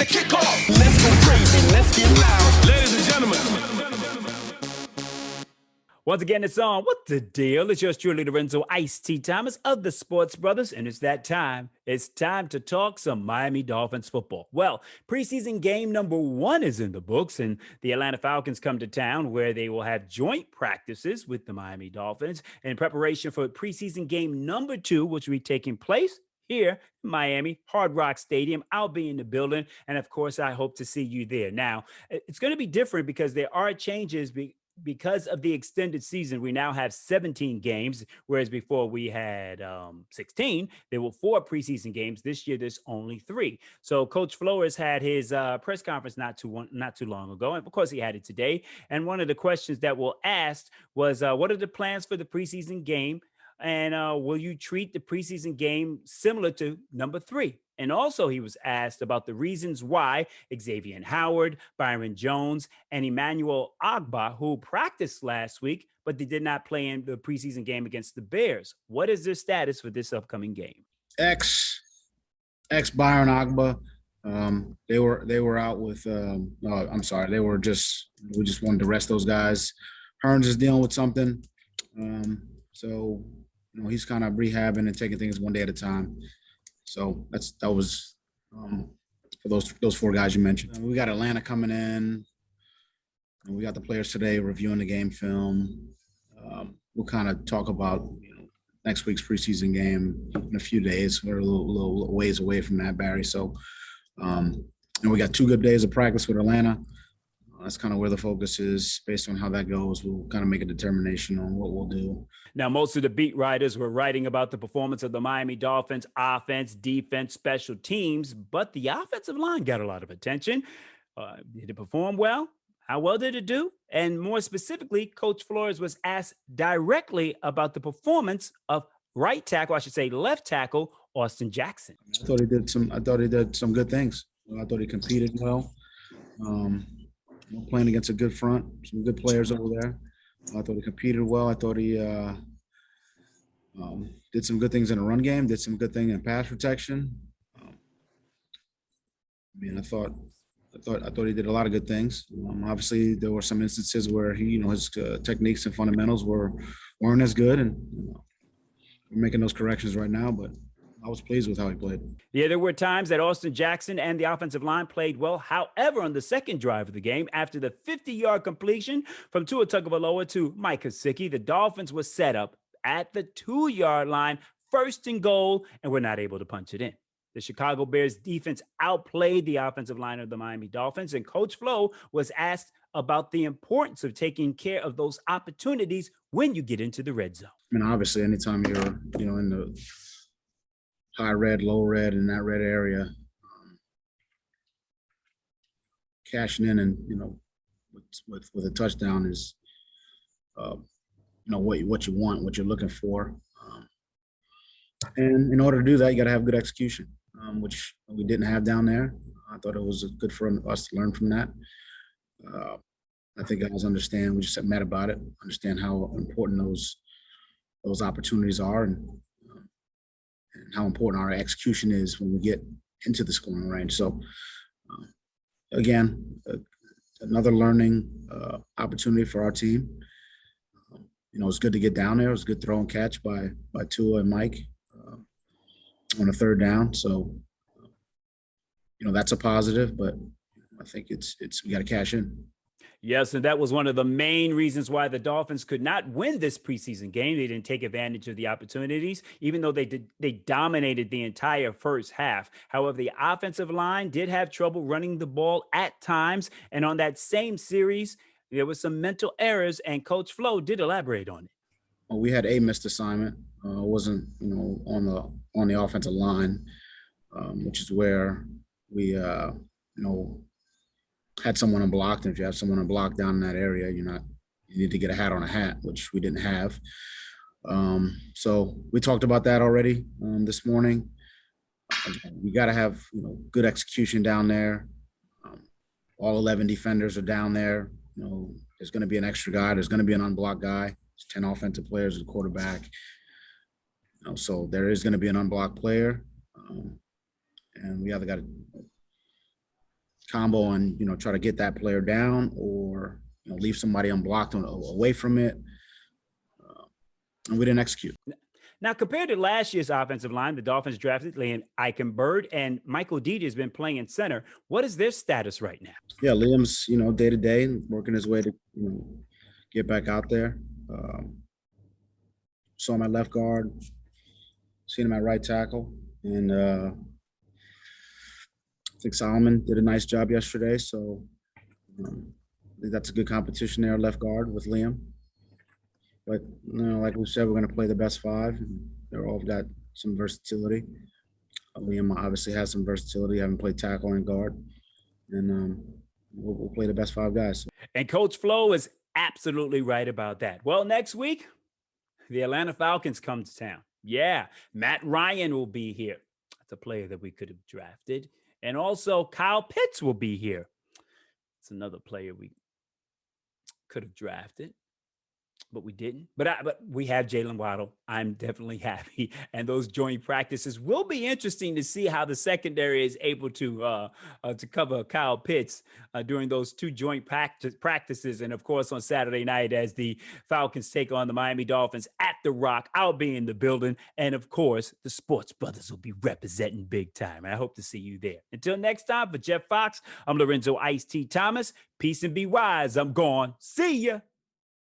the kickoff. Let's go crazy, let's get loud. Ladies and gentlemen. Once again, it's on. What the deal? It's yours truly, Lorenzo Ice-T Thomas of the Sports Brothers, and it's that time. It's time to talk some Miami Dolphins football. Well, preseason game number 1 is in the books, and the Atlanta Falcons come to town where they will have joint practices with the Miami Dolphins in preparation for preseason game number 2, which will be taking place here in Miami, Hard Rock Stadium. I'll be in the building, and of course, I hope to see you there. Now, it's going to be different because there are changes because of the extended season. We now have 17 games, whereas before we had 16. There were 4 preseason games. This year, there's only 3. So Coach Flores had his press conference not too long ago, and of course, he had it today. And one of the questions that were asked was, what are the plans for the preseason game? And will you treat the preseason game similar to number 3? And also he was asked about the reasons why Xavier Howard, Byron Jones, and Emmanuel Ogbah, who practiced last week, but they did not play in the preseason game against the Bears. What is their status for this upcoming game? Ex Byron Ogbah. They were out with I'm sorry, we just wanted to rest those guys. Hearns is dealing with something. So he's kind of rehabbing and taking things one day at a time. So that was for those 4 guys you mentioned. We got Atlanta coming in, and we got the players today reviewing the game film. We'll kind of talk about next week's preseason game in a few days. We're a little ways away from that, Barry. So, and we got 2 good days of practice with Atlanta. That's kind of where the focus is. Based on how that goes, we'll kind of make a determination on what we'll do. Now, most of the beat writers were writing about the performance of the Miami Dolphins offense, defense, special teams, but the offensive line got a lot of attention. Did it perform well? How well did it do? And more specifically, Coach Flores was asked directly about the performance of left tackle, Austin Jackson. I thought he did some good things. I thought he competed well. Playing against a good front, some good players over there. I thought he competed well. I thought he did some good things in the run game, did some good things in pass protection. I thought he did a lot of good things. Obviously, there were some instances where his techniques and fundamentals weren't as good, and we're making those corrections right now. But I was pleased with how he played. Yeah, there were times that Austin Jackson and the offensive line played well. However, on the second drive of the game, after the 50-yard completion from Tua Tagovailoa to Mike Gesicki, the Dolphins were set up at the 2-yard line, 1st and goal, and were not able to punch it in. The Chicago Bears defense outplayed the offensive line of the Miami Dolphins, and Coach Flo was asked about the importance of taking care of those opportunities when you get into the red zone. Obviously, anytime you're, in the high red, low red, in that red area, cashing in and with a touchdown is what you want, what you're looking for, and in order to do that, you got to have good execution, which we didn't have down there. I thought it was good for us to learn from that. I think guys understand. We just met about it. Understand how important those opportunities are, and how important our execution is when we get into the scoring range. So, again, another learning opportunity for our team. It's good to get down there. It was a good throw and catch by Tua and Mike on a 3rd down. So, that's a positive, but I think it's we got to cash in. Yes, and that was one of the main reasons why the Dolphins could not win this preseason game. They didn't take advantage of the opportunities, even though they dominated the entire first half. However, the offensive line did have trouble running the ball at times, and on that same series, there was some mental errors, and Coach Flo did elaborate on it. Well, we had a missed assignment. It wasn't, on the offensive line, which is where we, had someone unblocked. And if you have someone unblocked down in that area, you need to get a hat on a hat, which we didn't have. So we talked about that already this morning. We got to have good execution down there. All 11 defenders are down there. There's going to be an extra guy. There's going to be an unblocked guy. There's 10 offensive players, a quarterback. So there is going to be an unblocked player, and we either got to combo and try to get that player down, or leave somebody unblocked away from it. And we didn't execute. Now, compared to last year's offensive line, the Dolphins drafted Liam Eichenberg and Michael Deedy has been playing in center. What is their status right now? Yeah, Liam's day to day working his way to get back out there. Saw him at left guard, seen him at right tackle, and I think Solomon did a nice job yesterday. So I think that's a good competition there, left guard with Liam. But like we said, we're going to play the best five. They're all got some versatility. Liam obviously has some versatility, having played tackle and guard, and we'll play the best five guys. And Coach Flo is absolutely right about that. Well, next week, the Atlanta Falcons come to town. Yeah, Matt Ryan will be here. That's a player that we could have drafted. And also Kyle Pitts will be here. It's another player we could have drafted, but we didn't. But we have Jalen Waddle. I'm definitely happy. And those joint practices will be interesting to see how the secondary is able to cover Kyle Pitts during those two joint practices. And of course, on Saturday night, as the Falcons take on the Miami Dolphins at the Rock, I'll be in the building. And of course, the Sports Brothers will be representing big time. And I hope to see you there. Until next time, for Jeff Fox, I'm Lorenzo Ice-T Thomas. Peace and be wise. I'm gone. See ya.